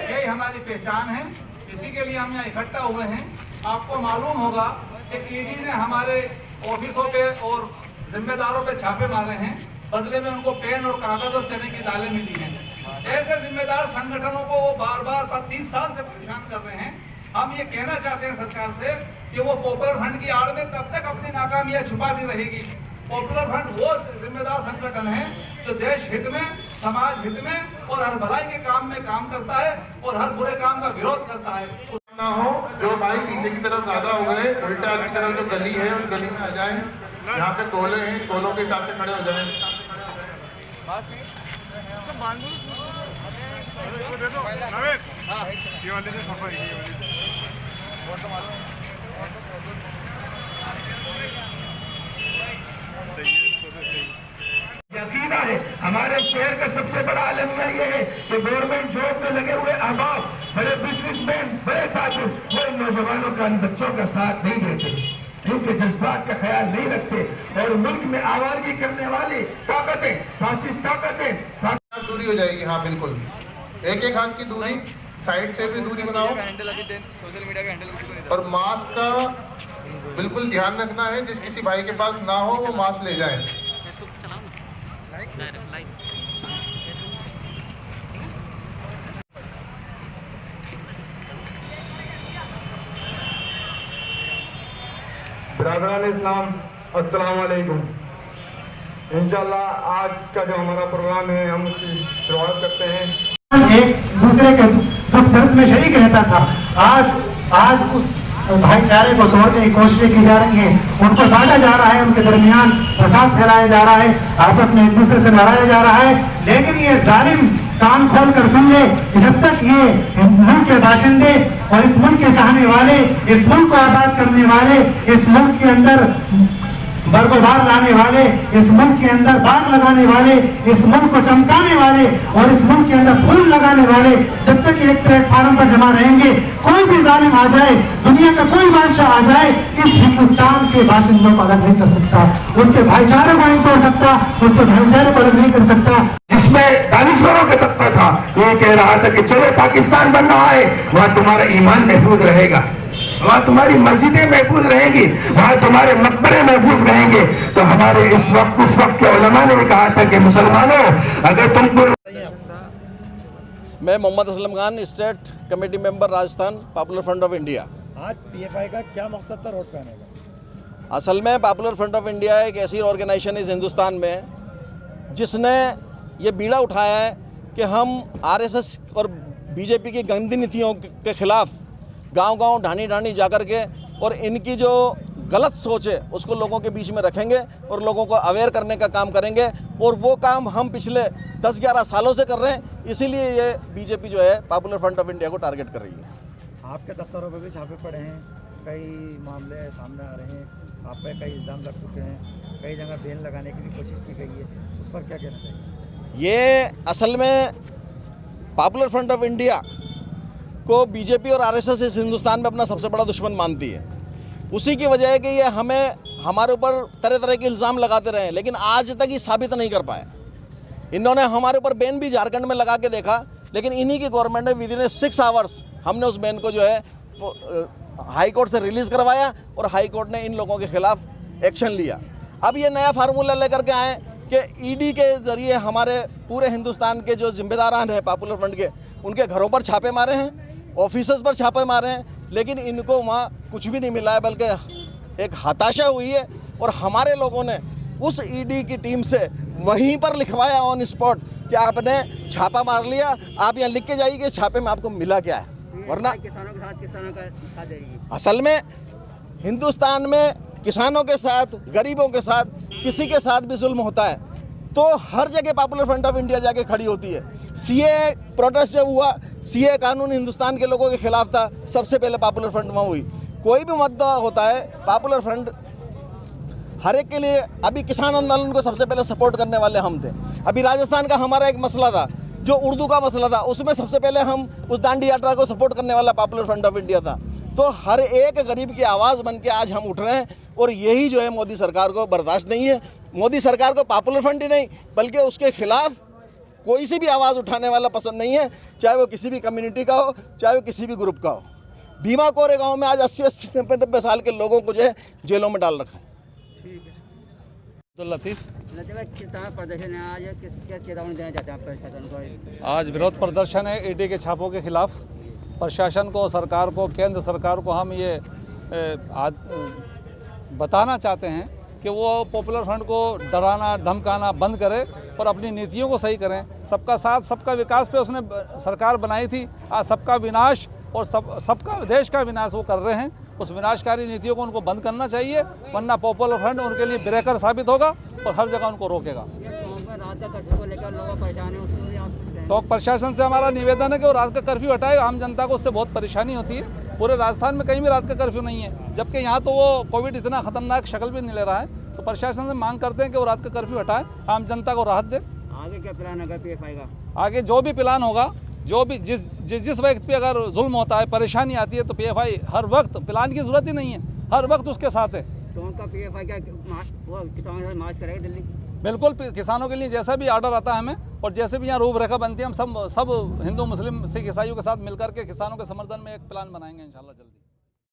यही हमारी पहचान है, इसी के लिए हम यहाँ इकट्ठा हुए हैं। आपको मालूम होगा कि ईडी ने हमारे ऑफिसों पे और जिम्मेदारों पे छापे मारे हैं, बदले में उनको पेन और कागज और चने की दालें मिली हैं। ऐसे जिम्मेदार संगठनों को वो बार बार 30 साल से परेशान कर रहे हैं। हम ये कहना चाहते हैं सरकार से कि वो पॉपुलर फ्रंट की आड़ में कब तक अपनी नाकामियां छुपाती रहेगी। पॉपुलर फ्रंट वो जिम्मेदार संगठन है जो देश हित में, समाज हित में और हर भलाई के काम में काम करता है और हर बुरे काम का विरोध करता है। ना हो जो भाई पीछे की तरफ ज्यादा हो गए, उल्टा की तरफ जो गली है उस गली में आ जाए। यहाँ पे कोले हैं, कोलों के हिसाब से खड़े हो जाए। यकीन है हमारे शहर का सबसे बड़ा आलम ये है कि गवर्नमेंट जॉब में लगे हुए अहबाब, बड़े बिजनेसमैन, बड़े ताजुर, वो इन नौजवानों का, इन बच्चों का साथ नहीं देते, इनके जज्बात का ख्याल नहीं रखते और मुल्क में आवारगी करने वाली ताकतें, फासिस्ट ताकतें दूरी हो जाएगी। हाँ बिल्कुल, एक हाथ की दूरी, साइड से भी दूरी बनाओ और मास्क का बिल्कुल ध्यान रखना है। जिस किसी भाई के पास ना हो वो मास्क ले जाए। बिरादरान इस्लाम, अस्सलाम वालेकुम। इंशाल्लाह आज का जो हमारा प्रोग्राम है हम उसकी शुरुआत करते हैं। एक दूसरे के दुख दर्द में शरीक रहता था, आज उस भाईचारे को तोड़ने की कोशिशें की जा रही हैं, उनको बांटा जा रहा है, उनके दरमियान फसाद फैलाया जा रहा है, आपस में एक दूसरे से लड़ाया जा रहा है। लेकिन ये जालिम कान खोल कर सुन ले, जब तक ये मुल्क के बाशिंदे और इस मुल्क के चाहने वाले, इस मुल्क को आबाद करने वाले, इस मुल्क के अंदर बरगुबार लाने वाले, इस मुल्क के अंदर बाग लगाने वाले, इस मुल्क को चमकाने वाले और इस मुल्क के अंदर फूल लगाने वाले जब तक एक प्लेटफार्म पर जमा रहेंगे, कोई भी जालिम आ जाए, दुनिया का कोई बादशाह आ जाए, इस हिंदुस्तान के बाशिंदों को अलग नहीं कर सकता, उसके भाईचारे को नहीं तोड़ सकता, उसके भाईचारे को अलग नहीं कर सकता। इसमें दानिश्वरों का तबका था, ये कह रहा था कि चलो पाकिस्तान बन रहा है, वहां तुम्हारा ईमान महफूज रहेगा, वहाँ तुम्हारी मस्जिदें महफूज रहेंगी, वहाँ तुम्हारे मकबरे महफूज रहेंगे। तो हमारे उस वक्त के उलमा ने भी कहा था कि मुसलमानों अगर तुमको। मैं Mohammad Aslam Khan, state committee member, Rajasthan Popular Front of India. आज पीएफआई का क्या मकसद था रोड पे आने का? असल में पॉपुलर फ्रंट ऑफ इंडिया एक ऐसी ऑर्गेनाइजेशन इस हिंदुस्तान में जिसने ये बीड़ा उठाया है कि हम आरएसएस और बीजेपी की गंदी नीतियों के खिलाफ गांव-गांव, ढाणी-ढाणी जाकर के और इनकी जो गलत सोच है उसको लोगों के बीच में रखेंगे और लोगों को अवेयर करने का काम करेंगे। और वो काम हम पिछले 10-11 सालों से कर रहे हैं, इसीलिए ये बीजेपी जो है पॉपुलर फ्रंट ऑफ इंडिया को टारगेट कर रही है। आपके दफ्तरों पे भी छापे पड़े हैं, कई मामले सामने आ रहे हैं, आप पे कई इल्ज़ाम लग चुके हैं, कई जगह बैन लगाने की भी कोशिश की गई है, उस पर क्या कहना चाहिए? ये असल में पॉपुलर फ्रंट ऑफ इंडिया को बीजेपी और आरएसएस इस हिंदुस्तान में अपना सबसे बड़ा दुश्मन मानती है। उसी की वजह है कि ये हमारे ऊपर तरह तरह के इल्ज़ाम लगाते रहे, लेकिन आज तक ये साबित नहीं कर पाए। इन्होंने हमारे ऊपर बैन भी झारखंड में लगा के देखा, लेकिन इन्हीं की गवर्नमेंट ने विदिन 6 आवर्स हमने उस बैन को जो है हाई कोर्ट से रिलीज़ करवाया और हाई कोर्ट ने इन लोगों के खिलाफ एक्शन लिया। अब ये नया फार्मूला लेकर के आए कि ईडी के ज़रिए हमारे पूरे हिंदुस्तान के जो जिम्मेदारान हैं पॉपुलर फ्रंट के, उनके घरों पर छापे मारे हैं, ऑफिसर्स पर छापे मारे हैं, लेकिन इनको वहाँ कुछ भी नहीं मिला है, बल्कि एक हताशा हुई है। और हमारे लोगों ने उस ईडी की टीम से वहीं पर लिखवाया ऑन स्पॉट कि आपने छापा मार लिया, आप यहाँ लिख के जाइए कि छापे में आपको मिला क्या है। वरना किसानों के साथ असल में हिंदुस्तान में किसानों के साथ, गरीबों के साथ, किसी के साथ भी जुल्म होता है तो हर जगह पॉपुलर फ्रंट ऑफ इंडिया जाके खड़ी होती है। सीए प्रोटेस्ट जब हुआ, सीए कानून हिंदुस्तान के लोगों के खिलाफ था, सबसे पहले पॉपुलर फ्रंट वहाँ हुई। कोई भी मुद्दा होता है पॉपुलर फ्रंट हर एक के लिए। अभी किसान आंदोलन को सबसे पहले सपोर्ट करने वाले हम थे। अभी राजस्थान का हमारा एक मसला था जो उर्दू का मसला था, उसमें सबसे पहले हम उस दांडी यात्रा को सपोर्ट करने वाला पॉपुलर फ्रंट ऑफ इंडिया था। तो हर एक गरीब की आवाज़ बन के आज हम उठ रहे हैं और यही जो है मोदी सरकार को बर्दाश्त नहीं है। मोदी सरकार को पॉपुलर फ्रंट ही नहीं बल्कि उसके खिलाफ कोई सी भी आवाज़ उठाने वाला पसंद नहीं है, चाहे वो किसी भी कम्युनिटी का हो, चाहे वो किसी भी ग्रुप का हो। भीमा कोरे गांव में आज 80-80, 90-90 साल के लोगों को जो है जेलों में डाल रखा है। लतीफ़, किस तरह प्रदर्शन है आज, क्या चेतावनी देना चाहते हैं आप प्रशासन को? आज विरोध प्रदर्शन है ईडी के छापों के खिलाफ। प्रशासन को, सरकार को, केंद्र सरकार को हम ये बताना चाहते हैं कि वो पॉपुलर फ्रंट को डराना धमकाना बंद करे और अपनी नीतियों को सही करें। सबका साथ सबका विकास पे उसने सरकार बनाई थी, आज सबका विनाश और सबका देश का विनाश वो कर रहे हैं। उस विनाशकारी नीतियों को उनको बंद करना चाहिए, वरना पॉपुलर फ्रंट उनके लिए ब्रेकर साबित होगा और हर जगह उनको रोकेगा। रात का कर्फ्यू को लेकर लोग परेशान हैं, उसको आप तो प्रशासन से हमारा निवेदन है कि वो रात का कर्फ्यू हटाए। आम जनता को उससे बहुत परेशानी होती है। पूरे राजस्थान में कहीं भी रात का कर्फ्यू नहीं है, जबकि यहाँ तो वो कोविड इतना खतरनाक शक्ल भी नहीं ले रहा है। तो प्रशासन से मांग करते हैं कि वो रात का कर्फ्यू हटाए, आम जनता को राहत दे। आगे क्या प्लान होगा पीएफआई का? आगे जो भी प्लान होगा, जो भी जिस व्यक्ति पे अगर जुल्म होता है, परेशानी आती है, तो पीएफआई हर वक्त, प्लान की जरूरत ही नहीं है, हर वक्त उसके साथ है। तो उनका पीएफआई क्या वो किसानों के साथ मार्च करेगा दिल्ली? बिल्कुल, किसानों के लिए जैसा भी आर्डर आता है हमें, और जैसे भी यहाँ रूपरेखा बनती है, हम सब हिंदू मुस्लिम सिख ईसाइयों के साथ मिलकर के किसानों के समर्थन में एक प्लान बनाएंगे इंशाल्लाह जल्दी।